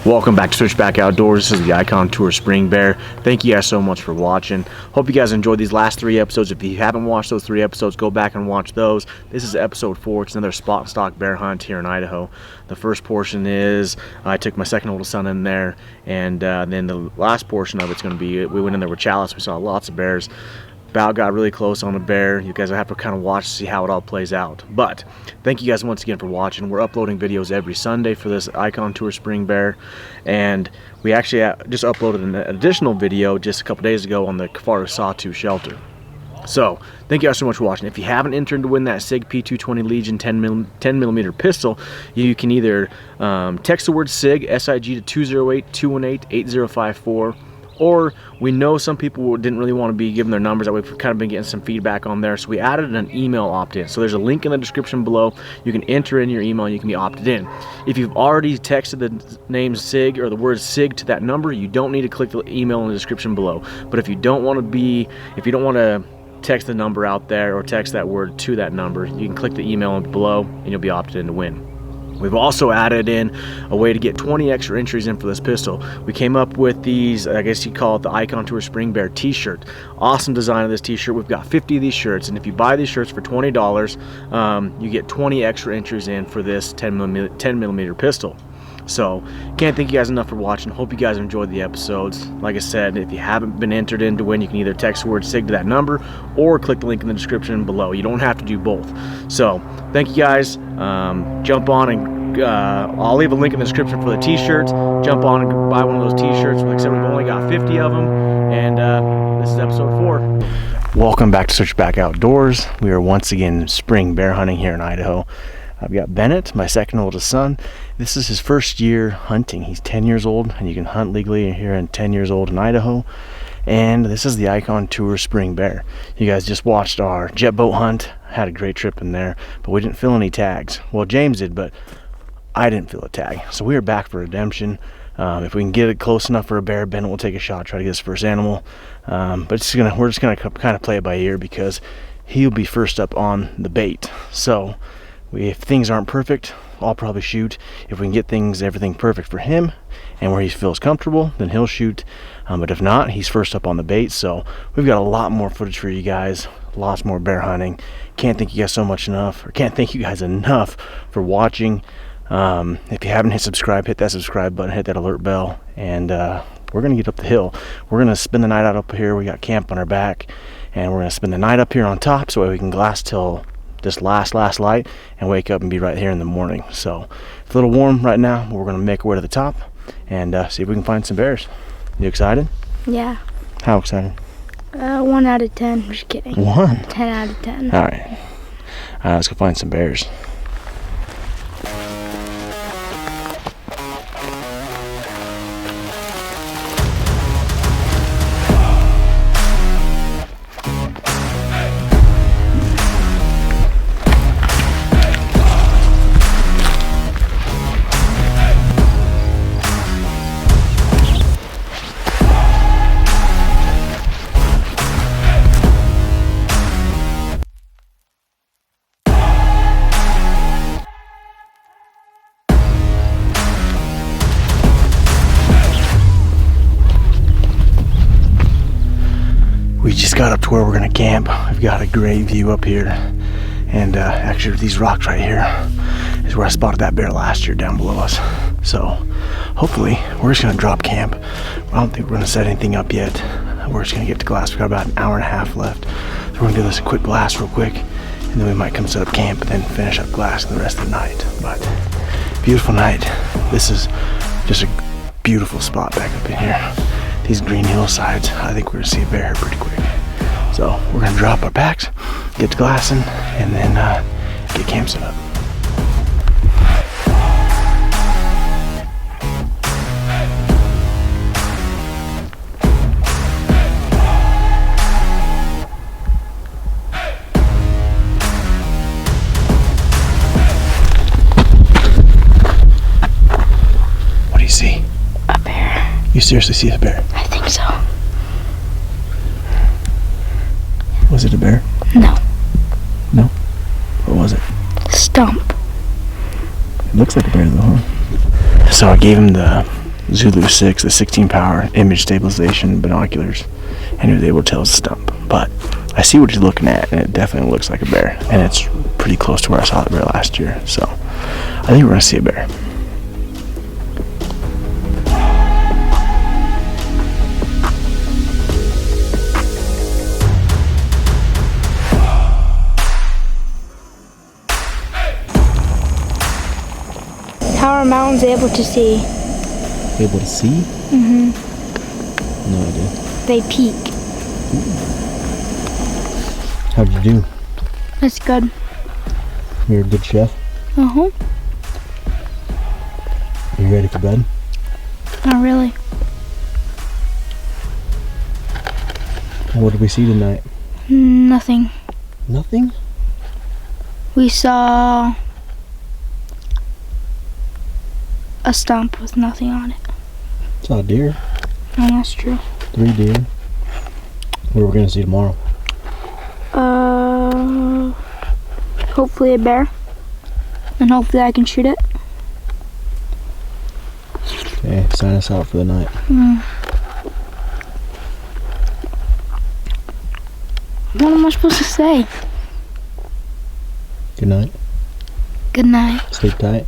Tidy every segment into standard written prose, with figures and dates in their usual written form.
Welcome back to Switchback Outdoors. This is the Icon Tour Spring Bear. Thank you guys so much for watching. Hope you guys enjoyed these last 3 episodes. If you haven't watched those 3 episodes, go back and watch those. This is episode 4. It's another spot and stock bear hunt here in Idaho. The first portion is I took my second oldest son in there, and then the last portion of it's going to be we went in there with CHALLIS. We saw lots of bears. About got really close on a bear. You guys will have to kind of watch to see how it all plays out. But thank you guys once again for watching. We're uploading videos every Sunday for this Icon Tour Spring Bear, and we actually just uploaded an additional video just a couple days ago on the Kafara Sawtooth shelter. So thank you guys so much for watching. If you haven't entered to win that SIG P220 Legion 10mm pistol, you can either text the word SIG, SIG to 208-218-8054. Or we know some people didn't really want to be given their numbers. That we've kind of been getting some feedback on there, so we added an email opt-in. So there's a link in the description below. You can enter in your email and you can be opted in. If you've already texted the name SIG or the word SIG to that number, you don't need to click the email in the description below. But if you don't want to text the number out there or text that word to that number, you can click the email below and you'll be opted in to win. We've also added in a way to get 20 extra entries in for this pistol. We came up with these, I guess you'd call it the Icon Tour Spring Bear t-shirt. Awesome design of this t-shirt. We've got 50 of these shirts, and if you buy these shirts for $20, you get 20 extra entries in for this 10mm pistol. So can't thank you guys enough for watching. Hope you guys enjoyed the episodes. Like I said, if you haven't been entered in to win, you can either text the word SIG to that number or click the link in the description below. You don't have to do both. So thank you guys. Jump on and I'll leave a link in the description for the t-shirts. Jump on and buy one of those t-shirts. Like I said, we've only got 50 of them, and this is episode 4. Welcome back to Switchback Outdoors. We are once again spring bear hunting here in Idaho. I've got Bennett, my second oldest son. This is his first year hunting. He's 10 years old, and you can hunt legally here in 10 years old in Idaho. And this is the Icon Tour Spring Bear. You guys just watched our jet boat hunt. Had a great trip in there, but we didn't fill any tags. Well, James did, but I didn't fill a tag. So we are back for redemption. If we can get it close enough for a bear, Bennett will take a shot, try to get his first animal. But we're just gonna kind of play it by ear because he'll be first up on the bait. So if things aren't perfect, I'll probably shoot. If we can get everything perfect for him and where he feels comfortable, then he'll shoot. But if not, he's first up on the bait. So we've got a lot more footage for you guys, lots more bear hunting. Can't thank you guys enough for watching. If you haven't hit subscribe, hit that subscribe button, hit that alert bell, and we're gonna get up the hill. We're gonna spend the night out up here. We got camp on our back, and we're gonna spend the night up here on top so we can glass till this last light and wake up and be right here in the morning. So it's a little warm right now, but we're gonna make our way to the top and see if we can find some bears. You excited? Yeah. How excited? 1 out of 10. Just kidding. 1? 10 out of 10. All right. Let's go find some bears. We just got up to where we're gonna camp. We've got a great view up here, and actually these rocks right here is where I spotted that bear last year down below us. So hopefully we're just gonna drop camp. I don't think we're gonna set anything up yet. We're just gonna get to glass. We've got about an hour and a half left, so we're gonna do this quick glass real quick, and then we might come set up camp and then finish up glassing the rest of the night. But beautiful night. This is just a beautiful spot back up in here. These green hillsides, I think we're gonna see a bear here pretty quick. So we're gonna drop our packs, get to glassing, and then get camp set up. What do you see? A bear. You seriously see a bear? I think so. Was it a bear? No. No? What was it? Stump. It looks like a bear though, huh? So I gave him the Zulu 6, the 16 power image stabilization binoculars, and he was able to tell it's a stump. But I see what he's looking at, and it definitely looks like a bear, and it's pretty close to where I saw the bear last year. So I think we're gonna see a bear. How are mountains able to see? Able to see? Mm-hmm. No idea. They peak. How'd you do? That's good. You're a good chef? Uh-huh. You ready for bed? Not really. What did we see tonight? Nothing. Nothing? We saw a stump with nothing on it. Saw a deer. Oh, that's true. 3 deer. What are we gonna see tomorrow? Hopefully a bear. And hopefully I can shoot it. Okay, sign us out for the night. What am I supposed to say? Good night. Good night. Sleep tight.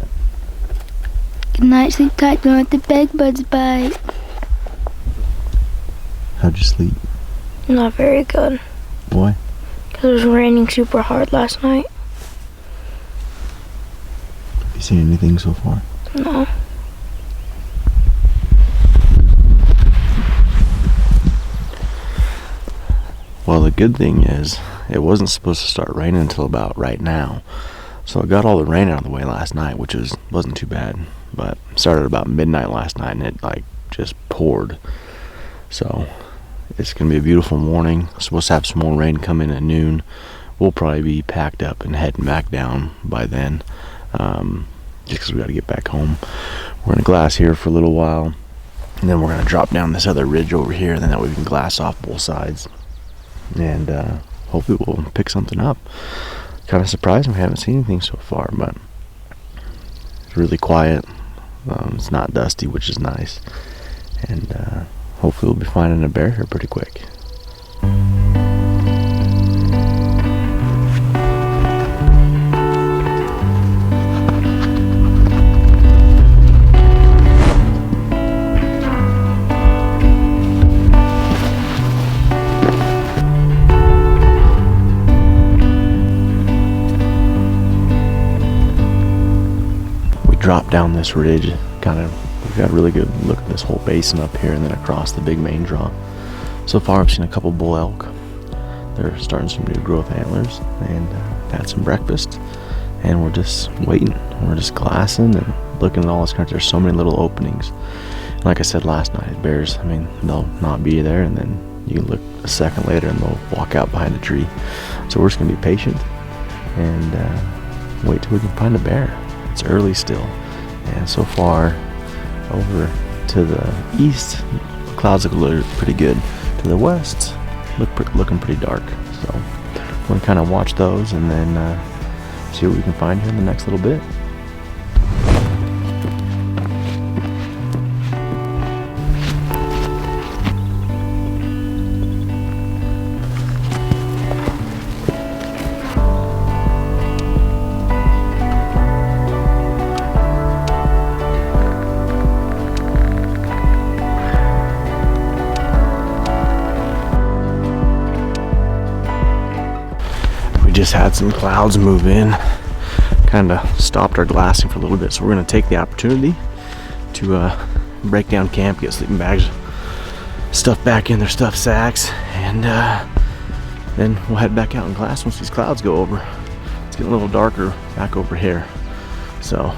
Good night, sleep tight, don't let the bed bugs bite. How'd you sleep? Not very good. Boy. Because it was raining super hard last night. Have you seen anything so far? No. Well, the good thing is, it wasn't supposed to start raining until about right now. So I got all the rain out of the way last night, which wasn't too bad. But it started about midnight last night, and it just poured. So it's gonna be a beautiful morning. Supposed to have some more rain come in at noon. We'll probably be packed up and heading back down by then, just because we got to get back home. We're gonna glass here for a little while, and then we're gonna drop down this other ridge over here, and then that way we can glass off both sides, and hopefully we'll pick something up. Kind of surprised we haven't seen anything so far, but it's really quiet. It's not dusty, which is nice, and hopefully we'll be finding a bear here pretty quick. Drop down this ridge, we've got a really good look at this whole basin up here, and then across the big main draw. So far I've seen a couple bull elk. They're starting some new growth antlers, and had some breakfast, and we're just waiting. We're just glassing and looking at all this country. There's so many little openings. And like I said last night, bears, I mean, they'll not be there, and then you can look a second later and they'll walk out behind a tree. So we're just gonna be patient and wait till we can find a bear. It's early still, and so far over to the east, the clouds look pretty good. To the west, looking pretty dark. So we're gonna kind of watch those and then see what we can find here in the next little bit. Just had some clouds move in, kind of stopped our glassing for a little bit, so we're going to take the opportunity to break down camp, get sleeping bags, stuff back in their stuff sacks, and then we'll head back out and glass once these clouds go over. It's getting a little darker back over here, so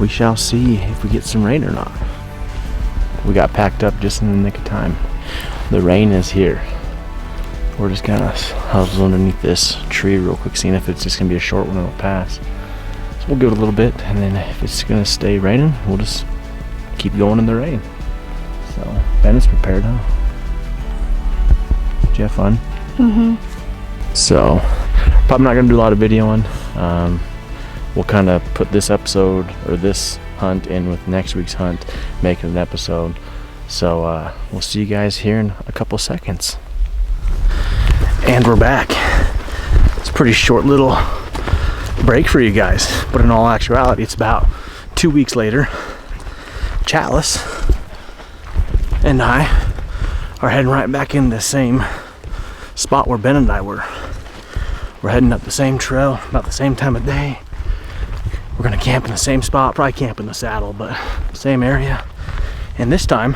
we shall see if we get some rain or not. We got packed up just in the nick of time. The rain is here. We're just kind of huddled underneath this tree real quick, seeing if it's just going to be a short one and it'll pass. So we'll give it a little bit, and then if it's going to stay raining, we'll just keep going in the rain. So, Bennett's prepared, huh? Did you have fun? Mm-hmm. So, probably not going to do a lot of videoing. We'll kind of put this episode, or this hunt in with next week's hunt, making an episode. So we'll see you guys here in a couple seconds. And we're back. It's a pretty short little break for you guys, but in all actuality, it's about 2 weeks later. Chalice and I are heading right back in the same spot where Ben and I were. We're heading up the same trail about the same time of day. We're gonna camp in the same spot, probably camp in the saddle, but same area. And this time,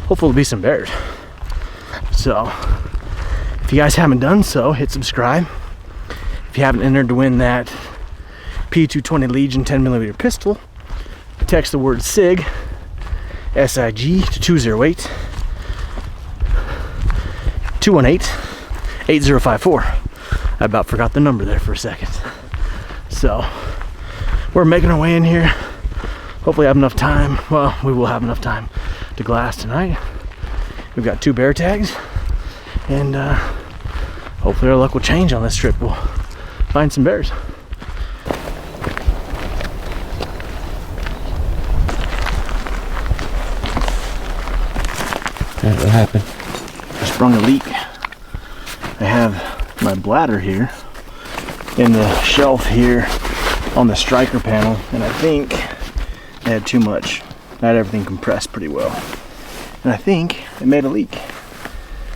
hopefully there'll be some bears. So, if you guys haven't done so, hit subscribe. If you haven't entered to win that P220 Legion 10mm pistol, text the word SIG, S-I-G, to 208 218-8054. I about forgot the number there for a second. So, we're making our way in here. Hopefully have enough time. Well, we will have enough time to glass tonight. We've got 2 bear tags, and hopefully our luck will change on this trip. We'll find some bears. What happened? I sprung a leak. I have my bladder here in the shelf here on the striker panel, and I think I had too much. I had everything compressed pretty well, and I think it made a leak.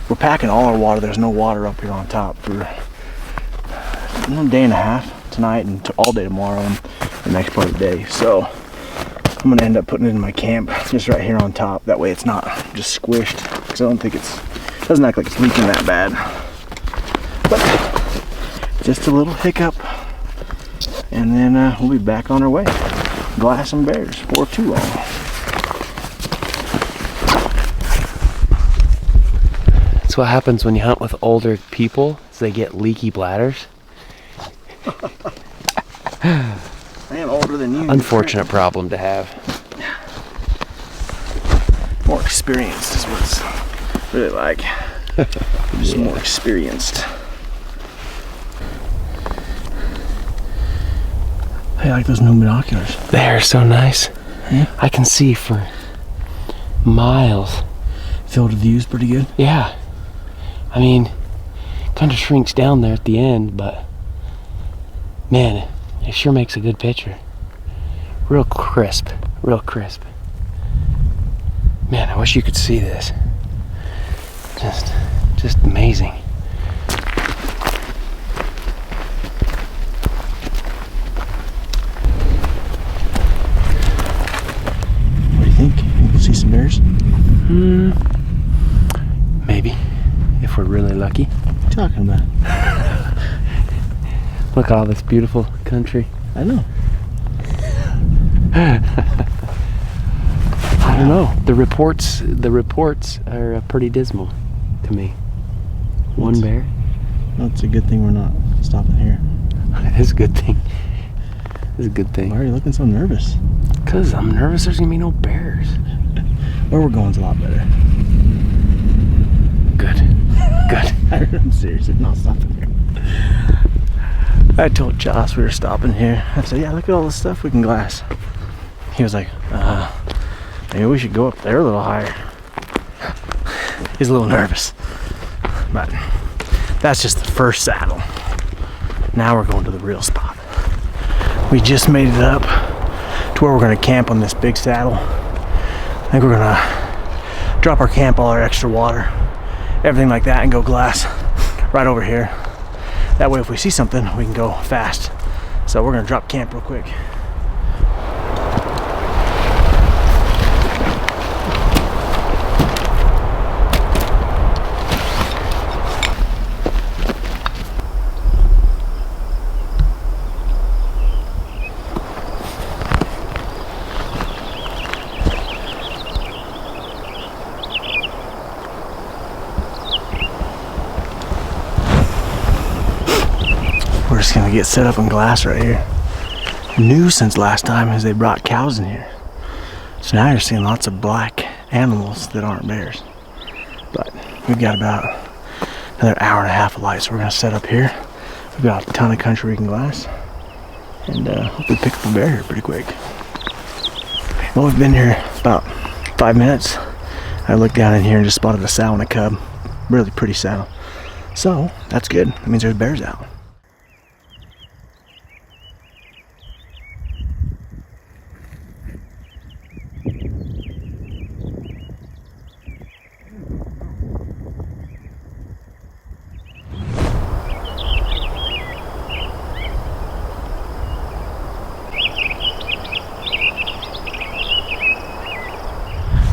We're packing all our water. There's no water up here on top for a day and a half tonight and all day tomorrow and the next part of the day. So I'm gonna end up putting it in my camp just right here on top. That way it's not just squished, because I don't think it doesn't act like it's leaking that bad. But just a little hiccup, and then we'll be back on our way. Glass some bears for too long. That's what happens when you hunt with older people, is they get leaky bladders. I am older than you. Unfortunate problem to have. More experienced is what it's really like. Just more experienced. I like those new binoculars. They're so nice. Yeah. I can see for miles. Field of view's pretty good. Yeah. I mean, kind of shrinks down there at the end, but man, it sure makes a good picture. Real crisp, real crisp. Man, I wish you could see this. Just amazing. What do you think? We'll see some bears? Maybe, if we're really lucky. What are you talking about? Look at all this beautiful country. I know. I don't know. The reports are pretty dismal to me. One bear. Well, it's a good thing we're not stopping here. It is a good thing. It's a good Why thing. are you looking so nervous? Because I'm nervous there's gonna be no bears. Where we're going's a lot better. Good. Good. I'm serious, we're not stopping here. I told Josh we were stopping here. I said, yeah, look at all the stuff we can glass. He was like, maybe we should go up there a little higher. He's a little nervous. But that's just the first saddle. Now we're going to the real spot. We just made it up to where we're gonna camp on this big saddle. I think we're gonna drop our camp, all our extra water, everything like that, and go glass right over here. That way if we see something, we can go fast. So we're gonna drop camp real quick. We're just gonna get set up in glass right here. New since last time is they brought cows in here. So now you're seeing lots of black animals that aren't bears. But we've got about another hour and a half of light, so we're gonna set up here. We've got a ton of country we can glass, and hopefully pick up a bear here pretty quick. Well, we've been here about 5 minutes. I looked down in here and just spotted a sow and a cub. Really pretty sow. So that's good. That means there's bears out.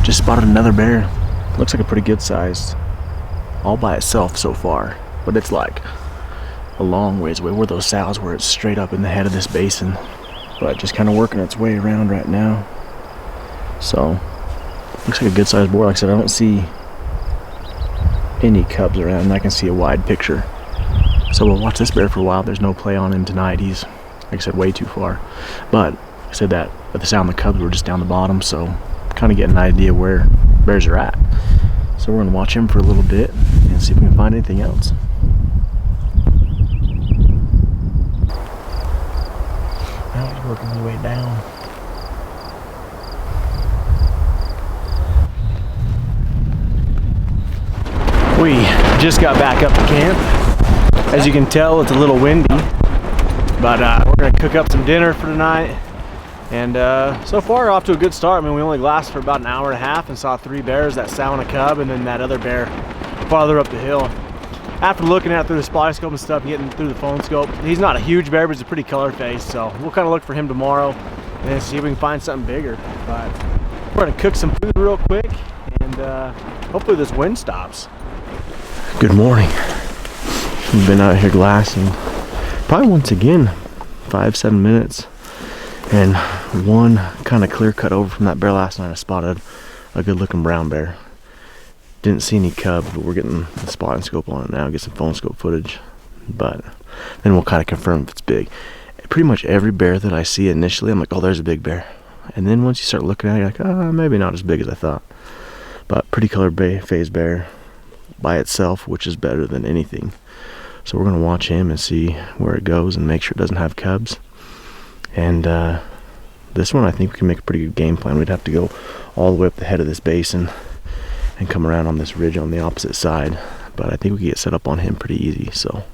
Just spotted another bear. Looks like a pretty good size, all by itself so far, but it's like a long ways away. Where those sows where it's straight up in the head of this basin, but just kind of working its way around right now. So looks like a good sized boar. Like I said, I don't see any cubs around, and I can see a wide picture. So we'll watch this bear for a while. There's no play on him tonight. He's, like I said, way too far. But I said that, but the sound of the cubs were just down the bottom, so kind of getting an idea where bears are at. So we're gonna watch him for a little bit and see if we can find anything else. Now he's working his way down. We just got back up to camp. As you can tell, it's a little windy, but we're gonna cook up some dinner for tonight. And so far, off to a good start. I mean, we only glassed for about an hour and a half and saw 3 bears, that sow and a cub, and then that other bear farther up the hill. After looking at it through the spotting scope and stuff, getting through the phone scope, he's not a huge bear, but he's a pretty color face. So we'll kind of look for him tomorrow and see if we can find something bigger. But we're gonna cook some food real quick, and hopefully this wind stops. Good morning. We've been out here glassing probably once again 5-7 minutes. And one kind of clear cut over from that bear last night, I spotted a good looking brown bear. Didn't see any cubs, but we're getting the spotting scope on it now, get some phone scope footage. But then we'll kind of confirm if it's big. Pretty much every bear that I see initially, I'm like, oh, there's a big bear. And then once you start looking at it, you're like, oh, maybe not as big as I thought. But pretty colored phase bear by itself, which is better than anything. So we're gonna watch him and see where it goes and make sure it doesn't have cubs. And this one, I think we can make a pretty good game plan. We'd have to go all the way up the head of this basin and come around on this ridge on the opposite side. But I think we can get set up on him pretty easy. So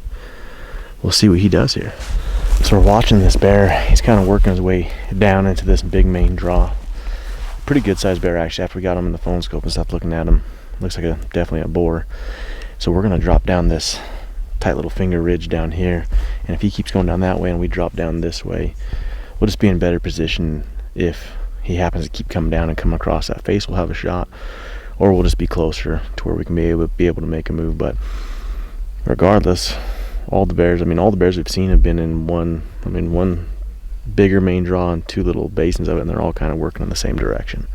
we'll see what he does here. So we're watching this bear. He's kind of working his way down into this big main draw. Pretty good sized bear, actually, after we got him in the phone scope and stuff looking at him. Looks like definitely a boar. So we're going to drop down this tight little finger ridge down here. And if he keeps going down that way and we drop down this way, we'll just be in better position. If he happens to keep coming down and come across that face, we'll have a shot, or we'll just be closer to where we can be able to make a move. But regardless, all the bears we've seen have been in one bigger main draw and 2 little basins of it, and they're all kind of working in the same direction.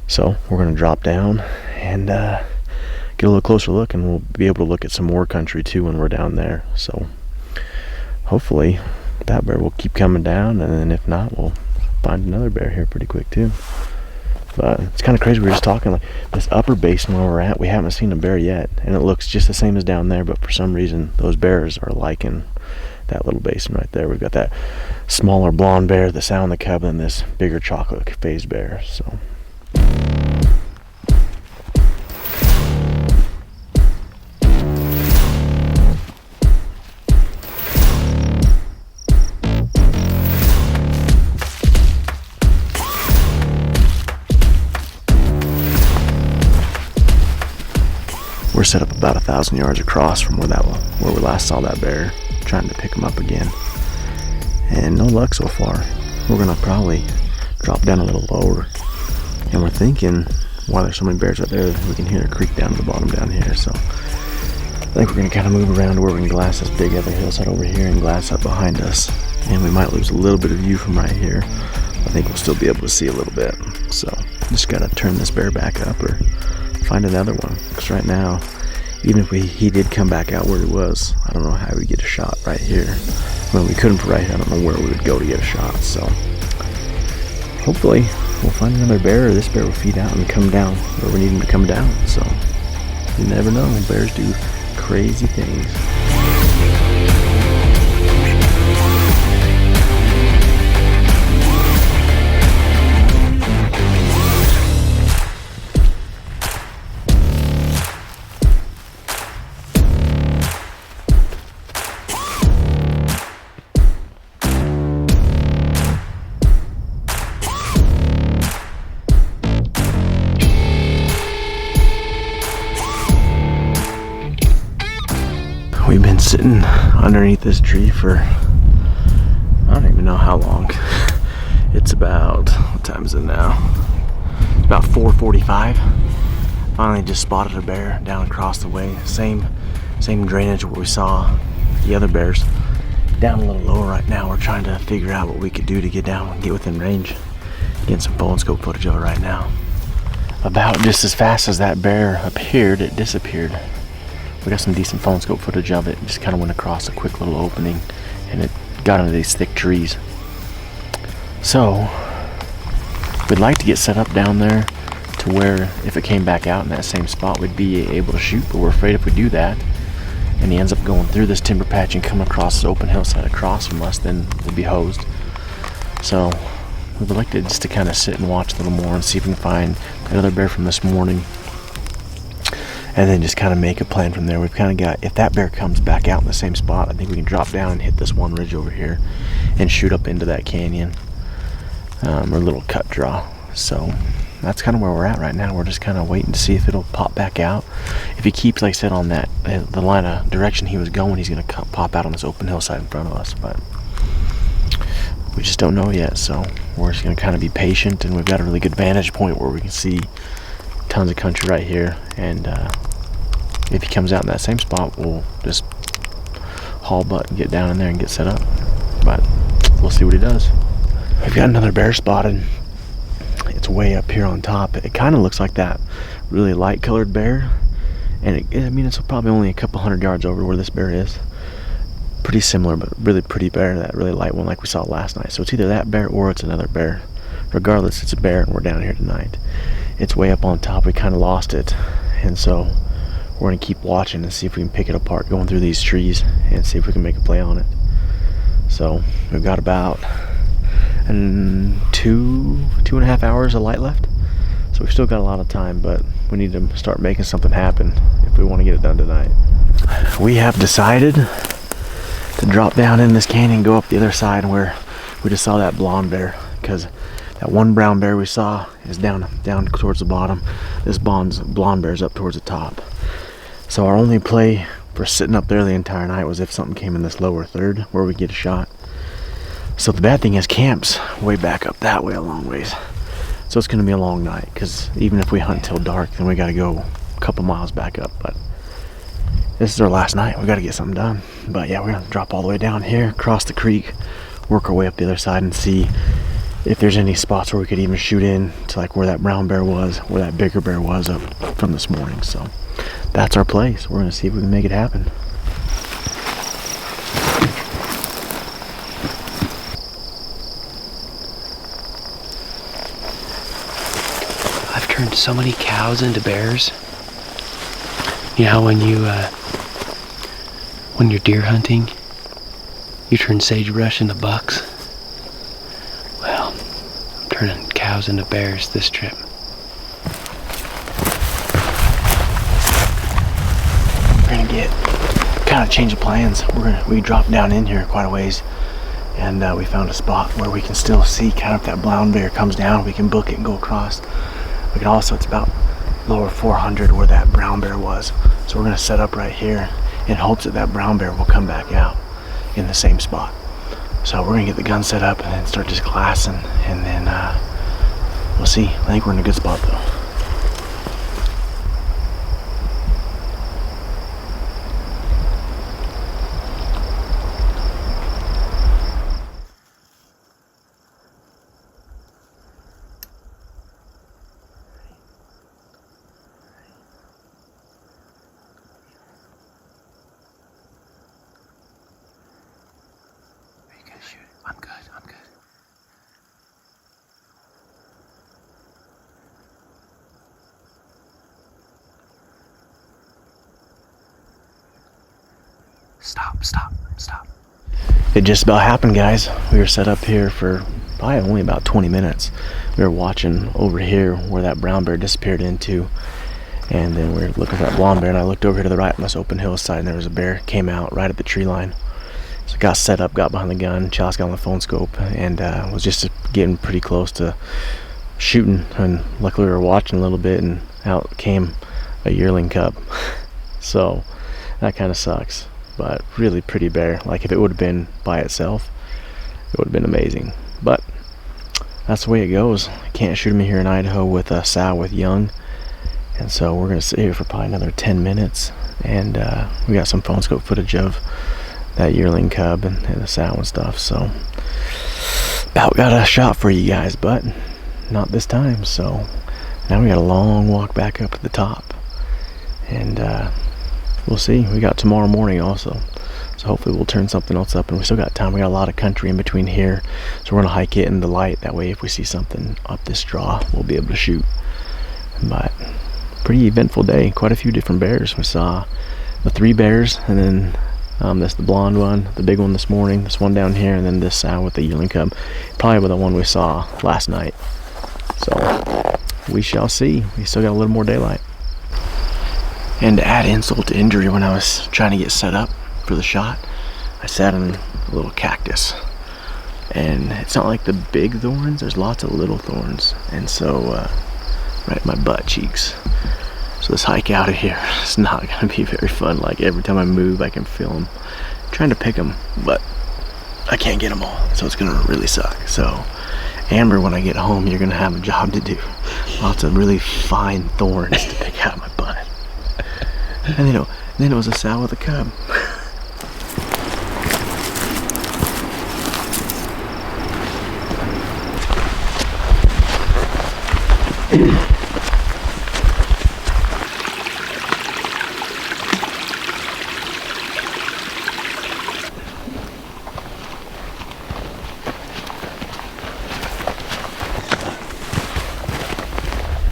So we're going to drop down and get a little closer look, and we'll be able to look at some more country too when we're down there. So hopefully that bear will keep coming down, and then if not, we'll find another bear here pretty quick too. But it's kind of crazy. We were just talking, like, this upper basin where we're at, we haven't seen a bear yet, and it looks just the same as down there, but for some reason those bears are liking that little basin right there. We've got that smaller blonde bear, the sow and the cub, and this bigger chocolate phase bear. So we're set up about 1,000 yards across from where we last saw that bear, trying to pick him up again. And no luck so far. We're gonna probably drop down a little lower. And we're thinking, while there's so many bears out there, we can hear a creek down to the bottom down here. So I think we're gonna kind of move around to where we can glass this big other hillside over here and glass up behind us. And we might lose a little bit of view from right here. I think we'll still be able to see a little bit. So just gotta turn this bear back up or find another one, because right now, even if he did come back out where he was, I don't know how we get a shot right here. Well, we couldn't right here. I don't know where we would go to get a shot. So hopefully we'll find another bear, or this bear will feed out and come down where we need him to come down. So you never know. Bears do crazy things. We've been sitting underneath this tree for I don't even know how long. It's about, what time is it now? It's about 4:45. Finally just spotted a bear down across the way. Same drainage where we saw the other bears. Down a little lower right now. We're trying to figure out what we could do to get down and get within range. Getting some phone scope footage of it right now. About just as fast as that bear appeared, it disappeared. We got some decent phone scope footage of it. It just kind of went across a quick little opening and it got into these thick trees. So we'd like to get set up down there to where if it came back out in that same spot we'd be able to shoot, but we're afraid if we do that and he ends up going through this timber patch and come across this open hillside across from us, then we'll be hosed. So we would like to just to kind of sit and watch a little more and see if we can find another bear from this morning, and then just kind of make a plan from there. We've kind of got, if that bear comes back out in the same spot, I think we can drop down and hit this one ridge over here and shoot up into that canyon, or little cut draw. So that's kind of where we're at right now. We're just kind of waiting to see if it'll pop back out. If he keeps, like I said, on that the line of direction he was going, he's going to pop out on this open hillside in front of us, but we just don't know yet. So we're just going to kind of be patient, and we've got a really good vantage point where we can see tons of country right here, and if he comes out in that same spot, we'll just haul butt and get down in there and get set up, but we'll see what he does. We've got another bear spotted. It's way up here on top. It kind of looks like that really light colored bear, and I mean, it's probably only a couple 100 yards over where this bear is. Pretty similar, but really pretty bear, that really light one like we saw last night. So it's either that bear or it's another bear. Regardless, it's a bear, and we're down here tonight. It's way up on top. We kind of lost it, and so we're going to keep watching and see if we can pick it apart, going through these trees and see if we can make a play on it. So we've got about 2.5 hours of light left, so we've still got a lot of time, but we need to start making something happen if we want to get it done tonight. We have decided to drop down in this canyon and go up the other side where we just saw that blonde bear, because that one brown bear we saw is down towards the bottom. This blonde bear's up towards the top. So our only play for sitting up there the entire night was if something came in this lower third where we get a shot. So the bad thing is camp's way back up that way a long ways. So it's going to be a long night, because even if we hunt till dark, then we got to go a couple miles back up. But this is our last night. We got to get something done. But yeah, we're going to drop all the way down here, cross the creek, work our way up the other side, and see if there's any spots where we could even shoot in to like where that brown bear was, where that bigger bear was up from this morning. So that's our place. We're going to see if we can make it happen. I've turned so many cows into bears. You know, when you're deer hunting, you turn sagebrush into bucks. Well, I'm turning cows into bears this trip. We're gonna get kind of change of plans. We dropped down in here quite a ways, and we found a spot where we can still see kind of if that brown bear comes down, we can book it and go across. We can also, it's about lower 400 where that brown bear was. So we're gonna set up right here in hopes that that brown bear will come back out in the same spot. So we're gonna get the gun set up and then start just glassing, and then we'll see. I think we're in a good spot though. I'm good. Stop. It just about happened, guys. We were set up here for probably only about 20 minutes. We were watching over here where that brown bear disappeared into, and then we were looking for that blonde bear, and I looked over here to the right on this open hillside, and there was a bear came out right at the tree line. So got set up, got behind the gun, Challiss got on the phone scope, and was just getting pretty close to shooting, and luckily we were watching a little bit, and out came a yearling cub. So that kind of sucks. but really pretty bear. Like if it would have been by itself, it would have been amazing. But that's the way it goes. I can't shoot him here in Idaho with a sow with young, and so we're gonna sit here for probably another 10 minutes, and we got some phone scope footage of that yearling cub and the sow and stuff. So about got a shot for you guys, but not this time. So now we got a long walk back up to the top, and we'll see. We got tomorrow morning also, so hopefully we'll turn something else up, and we still got time. We got a lot of country in between here, so we're gonna hike it in the light. That way if we see something up this draw, we'll be able to shoot. But pretty eventful day. Quite a few different bears. We saw the 3 bears, and then this the blonde one, the big one this morning, this one down here, and then this sow with the yearling cub, probably the one we saw last night. So we shall see. We still got a little more daylight. And to add insult to injury, when I was trying to get set up for the shot, I sat on a little cactus, and it's not like the big thorns, there's lots of little thorns, and so right at my butt cheeks. So this hike out of here is not going to be very fun. Like every time I move, I can feel them. I'm trying to pick them, but I can't get them all, so it's going to really suck. So Amber, when I get home, you're going to have a job to do. Lots of really fine thorns to pick out of my butt. And then it was a sow with a cub.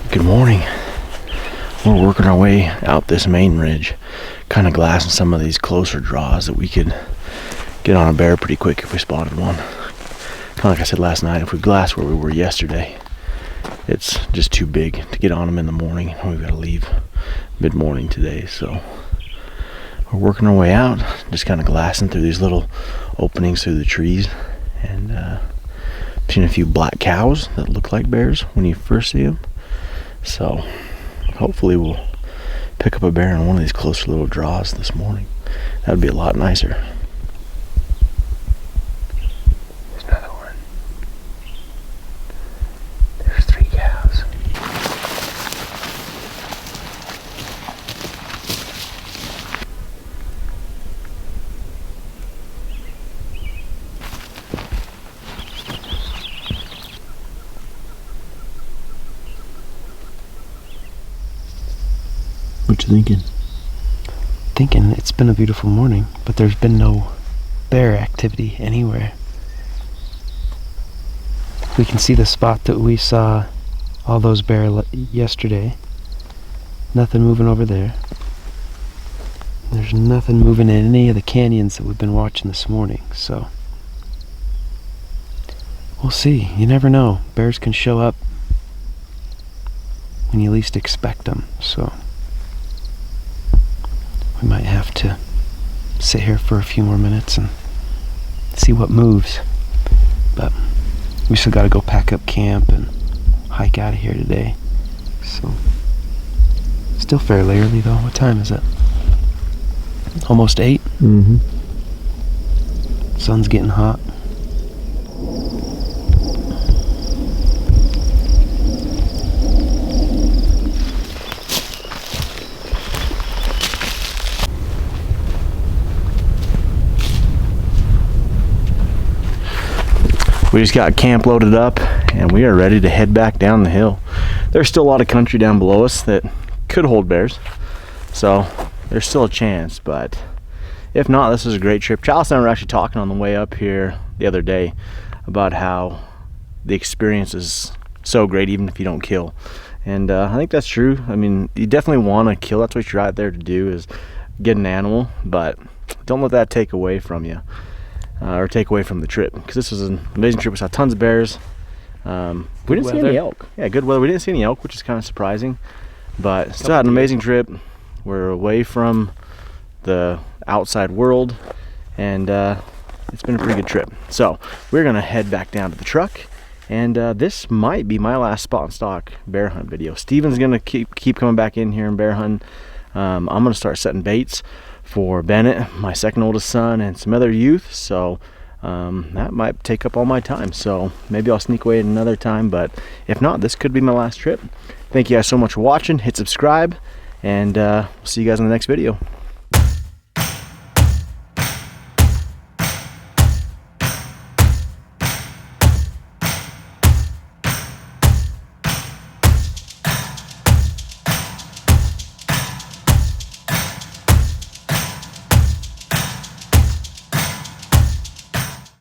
Good morning. We're working our way out this main ridge, kind of glassing some of these closer draws that we could get on a bear pretty quick if we spotted one. Kind of like I said last night, if we glass where we were yesterday, it's just too big to get on them in the morning, and we've got to leave mid-morning today. So we're working our way out, just kind of glassing through these little openings through the trees, and seen a few black cows that look like bears when you first see them. So hopefully we'll pick up a bear on one of these closer little draws this morning. That would be a lot nicer. There's another one. There's 3 cows. What you thinking? Thinking it's been a beautiful morning, but there's been no bear activity anywhere. We can see the spot that we saw all those bear yesterday. Nothing moving over there. There's nothing moving in any of the canyons that we've been watching this morning, so we'll see. You never know. Bears can show up when you least expect them, so we might have to sit here for a few more minutes and see what moves. But we still got to go pack up camp and hike out of here today. So still fairly early though. What time is it? Almost 8? Mm-hmm. Sun's getting hot. We just got camp loaded up, and we are ready to head back down the hill. There's still a lot of country down below us that could hold bears, so there's still a chance, but if not, this is a great trip. Challiss and I were actually talking on the way up here the other day about how the experience is so great even if you don't kill, and I think that's true. I mean, you definitely want to kill. That's what you're out there to do, is get an animal, but don't let that take away from you. Or take away from the trip, because this was an amazing trip. We saw tons of bears. We didn't see any elk. Yeah, good weather. We didn't see any elk, which is kind of surprising, but still had an amazing trip. We're away from the outside world, and it's been a pretty good trip. So we're gonna head back down to the truck, and this might be my last spot and stock bear hunt video. Steven's gonna keep coming back in here and bear hunting. I'm gonna start setting baits for Bennett, my second oldest son, and some other youth. So that might take up all my time. So maybe I'll sneak away at another time, but if not, this could be my last trip. Thank you guys so much for watching. Hit subscribe, and we'll see you guys in the next video.